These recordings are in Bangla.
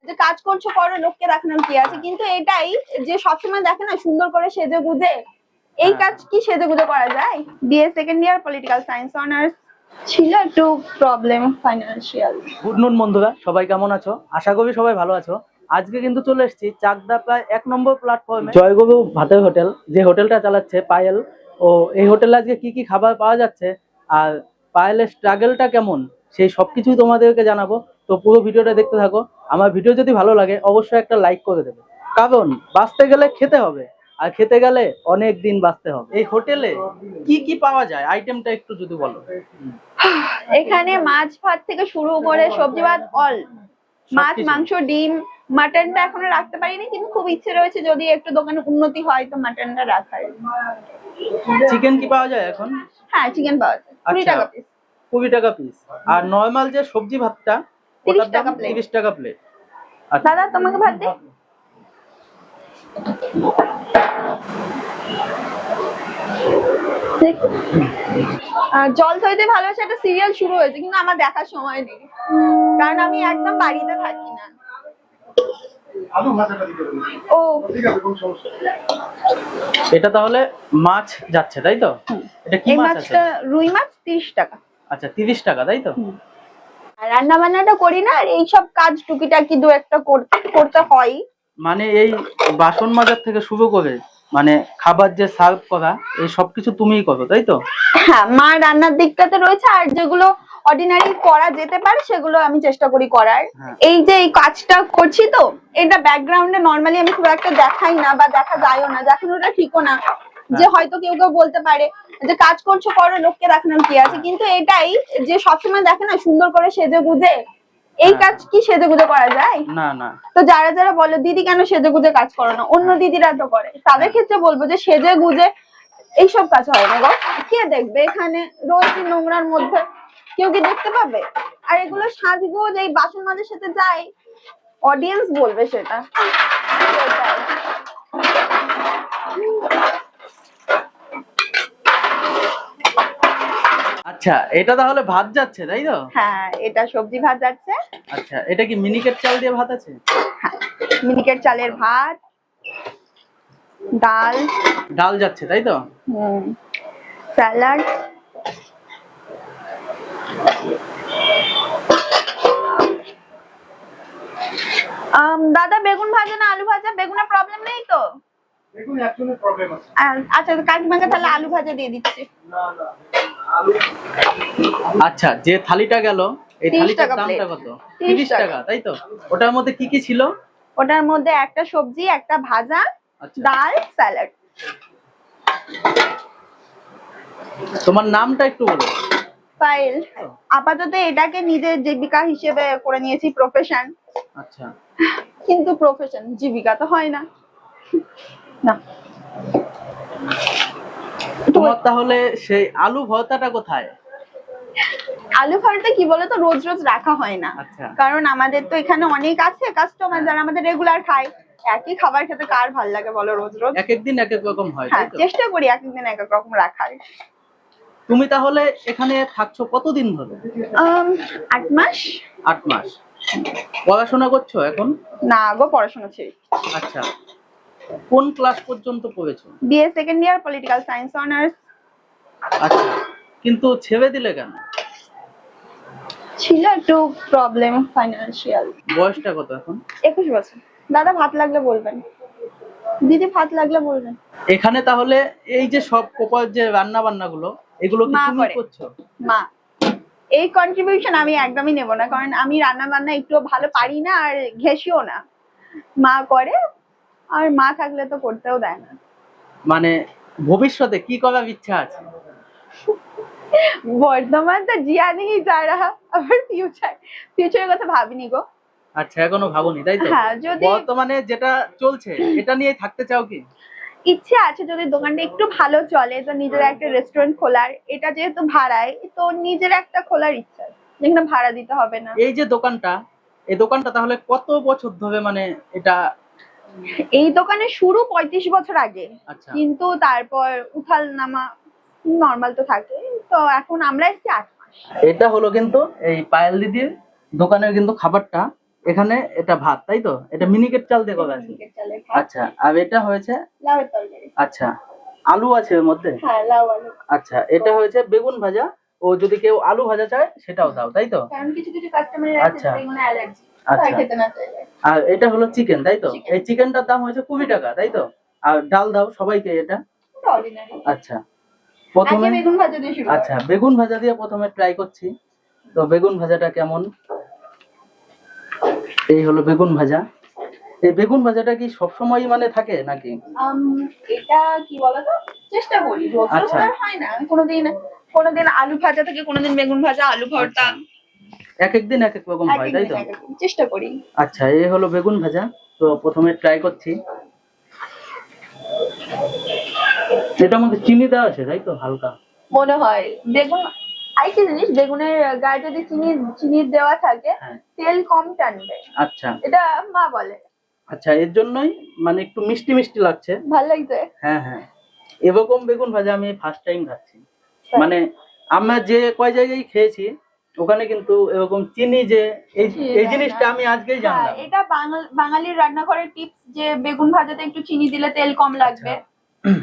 যে কাজ করছো করো, লোককে দেখানোর কি আছে, কিন্তু এটাই যে সবসময় দেখে না সুন্দর করে সেজে গুজে, এই কাজ কি সেজে গুজে করা যায়? BA second year political science honours, ছিল একটু প্রবলেম ফাইন্যান্সিয়াল। গুড নুন বন্ধুরা, সবাই কেমন আছো? আশা করি সবাই ভালো আছো। আজকে কিন্তু চলে এসেছি চাকদা প্রায় 1 নম্বর প্ল্যাটফর্মে জয়গুরু ভাতের হোটেল, যে হোটেলটা চালাচ্ছে পায়েল। ও এই হোটেলে আজকে কি কি খাবার পাওয়া যাচ্ছে আর পায়েলের স্ট্রাগলটা কেমন, সেই সবকিছুই তোমাদেরকে জানাবো। তো পুরো ভিডিওটা দেখতে থাকো। আমার ভিডিও যদি ভালো লাগে অবশ্যই একটা লাইক করে দেবে, কারণ বাঁচতে গেলে খেতে হবে, আর খেতে গেলে অনেক দিন বাঁচতে হবে। এই হোটেলে কি কি পাওয়া যায় আইটেমটা একটু যদি বলো। এখানে মাছ ভাত থেকে শুরু করে সবজি ভাত অল, মাছ মাংস ডিম, মাটনটা এখনো রাখতে পারিনি, কিন্তু খুব ইচ্ছে রয়েছে যদি একটু দোকানে উন্নতি হয় তো মাটনটা রাখার। চিকেন কি পাওয়া যায় এখন? হ্যাঁ, চিকেন পাওয়া যায় 20 টাকা পিস। 20 টাকা পিস। আর নরমাল যে সবজি ভাতটা 30 টাকা প্লেট। 30 টাকা প্লেট। দাদা তোমাকে ভাত দে। জল থইতে ভালোবাসা একটা সিরিয়াল শুরু হয়েছে, কিন্তু আমার দেখার সময় নেই, কারণ আমি একদম বাড়িতে থাকি না। ও এটা তাহলে মাছ যাচ্ছে তাই তো? এটা কি মাছ আছে? রুই মাছ 30 টাকা। আচ্ছা 30 টাকা তাই তো? আর রান্না বান্নাটা করি না, আর এইসব কাজ টুকিটাকি দু একটা করতে হয়। মানে এই বাসন মাজার থেকে শুরু করে মানে খাবার যে সার্ভ করা, এই সবকিছু তুমিই করো তাই তো? হ্যাঁ, মা রান্নার দিকটাতে রয়েছে, আর যেগুলো অর্ডিনারি করা যেতে পারে সেগুলো আমি চেষ্টা করি করার। এই যে এই কাজটা করছি তো, এটা ব্যাকগ্রাউন্ডে নরমালি আমি খুব একটা দেখাই না বা দেখা যায়ও না, দেখানোটা ঠিকও না। যে হয়তো কেউ কেউ বলতে পারে যে কাজ করছো করো, লোককে দেখানোর কি আছে, কিন্তু এটাই যে সবসময় দেখে না সুন্দর করে সেজে গুজে, এই কাজ কি সেজে গুজে করা যায়? না না। তো যারা যারা বলে দিদি কেন সেজে গুজে কাজ করো না, অন্য দিদিরা তো করে, তাদের ক্ষেত্রে বলবো যে সেজে গুজে এইসব কাজ হয় না গো। কে দেখবে? এখানে রোজ নোংরার মধ্যে কেউ কি দেখতে পাবে? আর এগুলো সাজগোজ এই বাসন মাজার সাথে যায়, অডিয়েন্স বলবে সেটা। আচ্ছা, এটা তাহলে ভাত যাচ্ছে তাই তো? হ্যাঁ, এটা সবজি ভাত যাচ্ছে। আচ্ছা, এটা কি মিনিকেট চাল দিয়ে ভাত আছে? হ্যাঁ, মিনিকেট চালের ভাত, ডাল ডাল যাচ্ছে তাই তো? স্যালাড, দাদা বেগুন ভাজা না আলু ভাজা? বেগুনের প্রবলেম নেই তো? বেগুন একজনের প্রবলেম আছে। আচ্ছা, কাকিমাকে তাহলে আলু ভাজা দিয়ে দিচ্ছি। না না, আলু। আচ্ছা, যে থালিটা গেল এই 30 থালিটার টাকা দামটা প্লেট। কত? 30 টাকা তাই তো? ওটার মধ্যে কি কি ছিল? ওটার মধ্যে একটা সবজি, একটা ভাজা, আচ্ছা। ডাল, স্যালাড। তোমার নামটা একটু বলো। পায়েল। আপাতত এটাকে নিজের জীবিকা হিসেবে করে নিয়েছি, প্রফেশন। আচ্ছা, কিন্তু প্রফেশন জীবিকা তো হয় না। না, তোমার তাহলে সেই আলু ভর্তাটা কোথায়? আলু ভর্তা কি বলতো, রোজ রোজ রাখা হয় না। আচ্ছা। কারণ আমাদের তো এখানে অনেক আছে কাস্টমার যারা আমাদের রেগুলার খায়। একই খাবার খেতে কার ভাল লাগে বলো রোজ রোজ? এক এক দিন এক এক রকম হয় হ্যাঁ, তাই তো? চেষ্টা করি এক একদিন এক এক রকম রাখার। তুমি তাহলে এখানে থাকছো কতদিন ধরে? 8 মাস। 8 মাস। পড়াশোনা করছো এখন? না গো, পড়াশোনা ছেড়ে। আচ্ছা, কোন ক্লাস পর্যন্ত পড়েছো? BA second year political science honours. আচ্ছা, কিন্তু ছেড়ে দিলে কেন? ছিল একটু প্রবলেম ফাইন্যান্সিয়াল। বয়সটা কত এখন? 21 বছর। দাদা ভাত লাগলে বলবেন, দিদি ভাত লাগলে বলবেন। এখানে তাহলে এই যে সব প্রপার যে রান্না বান্না গুলো, এগুলো কি মা তুমি করে। করছো? মা। এই কন্ট্রিবিউশন আমি একদমই নেব না, কারণ আমি রান্না বান্না একটু ভালো পারি না আর ঘেঁষিও না। মা করে, আর মা থাকলে তো করতেও দেয় না। মানে ভবিষ্যতে কি করার ইচ্ছা আছে? বর্তমান তো জিয়া নেই যারা, আবার ফিউচারের কথা ভাবিনি গো। আচ্ছা, এখনো ভাবনি তাই তো? হ্যাঁ, যদি বর্তমানে যেটা চলছে এটা নিয়ে থাকতে চাও কি? ইচ্ছে আছে যদি দোকানটা একটু ভালো চলে তো নিজের একটা রেস্টুরেন্ট খোলার। এটা যেহেতু ভাড়ায় তো নিজের একটা খোলার ইচ্ছা আছে, যেখানে ভাড়া দিতে হবে না। এই যে দোকানটা, এই দোকানটা তাহলে কত বছর ধরে মানে এটা? এই দোকানের শুরু 35 বছর আগে। আচ্ছা। কিন্তু তারপর উঠাল নামা নরমাল তো থাকে, তো এখন আমরা এসেছি 8 মাস। এটা হলো কিন্তু এই পায়েল দিদির দোকানের কিন্তু খাবারটা। এখানে এটা ভাত তাই তো, এটা মিনিকেট চাল দিয়ে কবে আছে? মিনিকেট চালের ভাত, আচ্ছা, আর এটা হয়েছে লাউয়ের তরকারি। আচ্ছা, আলু আছে এর মধ্যে? হ্যাঁ, লাউ আলু। আচ্ছা, এটা হয়েছে বেগুন ভাজা, ও যদি কেউ আলু ভাজা চায় সেটাও দাও তাই তো? কারণ কিছু কিছু কাস্টমারের আছে আচ্ছা। বেগুনে অ্যালার্জি, আচ্ছা। তাই খেতে না চাইলে। আর এটা হলো চিকেন তাই তো? Chicken। এই চিকেনটার দাম হয়েছে 20 টাকা তাই তো? আর ডাল দাও সবাইকে এটা। এটা অর্ডিনারি। আচ্ছা, প্রথমে আগে বেগুন ভাজা দিয়ে শুরু করো। আচ্ছা বেগুন ভাজা দিয়ে প্রথমে ট্রাই করছি, তো বেগুন ভাজাটা কেমন। এই হলো বেগুন ভাজা। এই বেগুন ভাজাটা কি সবসময় মানে থাকে নাকি? এটা কি বলতো, চেষ্টা করি, রোজ রোজ আচ্ছা। তো আর হয় না। আমি কোনোদিন আলু ভাজা থেকে, কোনোদিন বেগুন ভাজা, আলু ভর্তা, এক এক দিন এক এক রকম হয় তাই তো? চেষ্টা করি। আচ্ছা, এই হলো বেগুন ভাজা, তো প্রথমে ট্রাই করছি। এটার মধ্যে চিনি দেওয়া আছে তাই তো, হালকা? মনে হয় বেগুন, আরেকটা জিনিস, বেগুনের গায়ে যদি চিনি দেওয়া থাকে, হ্যাঁ। তেল কম টানবে, আচ্ছা এটা মা বলে। আচ্ছা, এর জন্যই মানে একটু মিষ্টি মিষ্টি লাগছে। ভালো লাগছে। হ্যাঁ হ্যাঁ, এরকম বেগুন ভাজা আমি ফার্স্ট টাইম খাচ্ছি। মানে আমরা যে কয় জায়গায় খেয়েছি ওখানে কিন্তু এরকম চিনি যে এই জিনিসটা আমি আজকেই হ্যাঁ, জানলাম। এটা বাঙালির রান্নাঘরের টিপস, যে বেগুন ভাজাতে একটু চিনি দিলে তেল কম লাগবে।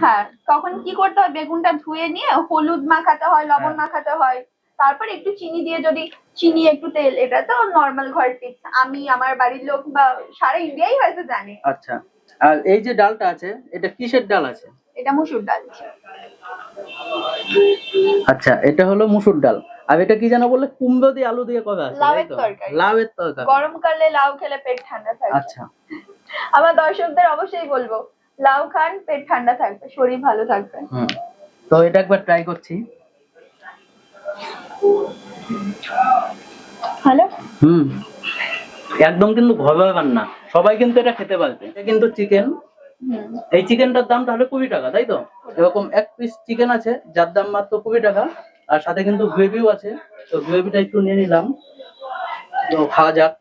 হ্যাঁ, তখন কি করতে হয়, বেগুনটা ধুয়ে নিয়ে হলুদ মাখাতে হয়, লবণ হ্যাঁ। মাখাতে হয়, তারপর একটু চিনি দিয়ে, যদি চিনি একটু তেল, এটা তো নর্মাল ঘরের টিপস, আমি, আমার বাড়ির লোক বা সারা ইন্ডিয়াই হয়তো জানে। আচ্ছা, আর এই যে ডালটা আছে এটা কিসের ডাল আছে? এটা মসুর ডাল। আচ্ছা, এটা হলো মুসুর ডাল। আর এটা কি জানো বললে, কুমড়ো দিয়ে আলু দিয়ে কবে আছে? লাউয়ের তাই তো? তরকারি। লাউয়ের তরকারি। গরমকালে লাউ খেলে পেট ঠান্ডা থাকবে। আচ্ছা, আমার দর্শকদের অবশ্যই বলবো, লাউ খান, পেট ঠান্ডা থাকবে, শরীর ভালো থাকবে। তো এটা একবার ট্রাই করছি। হ্যালো। একদম কিন্তু ঘরোয়া রান্না, সবাই কিন্তু এটা খেতে পারবে। এটা কিন্তু চিকেন, এই চিকেনটার দাম তাহলে 20 টাকা তাই তো? এরকম এক পিস চিকেন আছে যার দাম মাত্র 20 টাকা, আর সাথে কিন্তু গ্রেভিও আছে। তো গ্রেভিটা একটু নিয়ে নিলাম, তো খাওয়া যাক।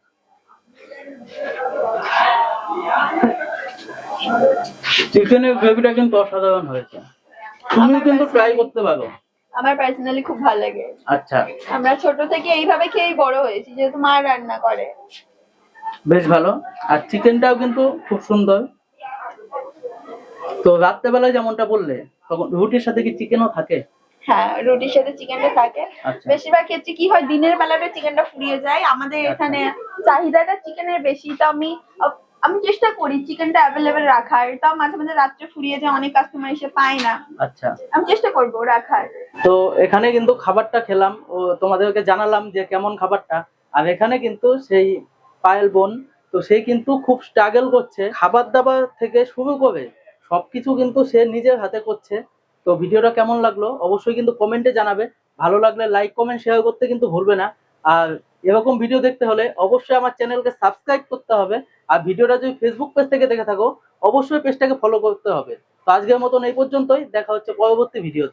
চিকেনের গ্রেভিটা কিন্তু অসাধারণ হয়েছে, তুমি কিন্তু ট্রাই করতে পারো। আমার পার্সোনালি খুব ভালো লাগে। আচ্ছা, আমরা ছোট থেকে এইভাবে খেয়েই বড় হয়েছি, যেহেতু মা রান্না করে। বেশ ভালো। আর চিকেনটাও কিন্তু খুব সুন্দর। তো রাত্রেবেলায় যেমনটা বললে, তখন রুটির সাথে কি চিকেনও থাকে? হ্যাঁ, রুটির সাথে চিকেনটা থাকে। আচ্ছা। বেশিরভাগ ক্ষেত্রে কি হয়, দিনের বেলাতে চিকেনটা ফুরিয়ে যায়, আমাদের এখানে চাহিদাটা চিকেনের বেশি, তো আমি চেষ্টা করি চিকেনটা অ্যাভেলেবেল রাখার, তাও মাঝে মাঝে রাত্রে ফুরিয়ে যায়, অনেক কাস্টমার এসে পায় না। আচ্ছা, আমি চেষ্টা করবো রাখার। তো এখানে কিন্তু খাবারটা খেলাম ও তোমাদেরকে জানালাম যে কেমন খাবারটা। আর এখানে কিন্তু সেই পায়েল বোন, তো সে কিন্তু খুব স্ট্রাগল করছে, খাবার দাবার থেকে শুরু করে সবকিছু কিন্তু সে নিজের হাতে করছে। তো ভিডিওটা কেমন লাগলো অবশ্যই কিন্তু কমেন্টে জানাবে। ভালো লাগলে লাইক কমেন্ট শেয়ার করতে কিন্তু ভুলবে না। আর এরকম ভিডিও দেখতে হলে অবশ্যই আমার চ্যানেলকে সাবস্ক্রাইব করতে হবে। আর ভিডিওটা যদি ফেসবুক পেজ থেকে দেখে থাকো অবশ্যই পেজটাকে ফলো করতে হবে। তো আজকের মতন এই পর্যন্তই, দেখা হচ্ছে পরবর্তী ভিডিওতে।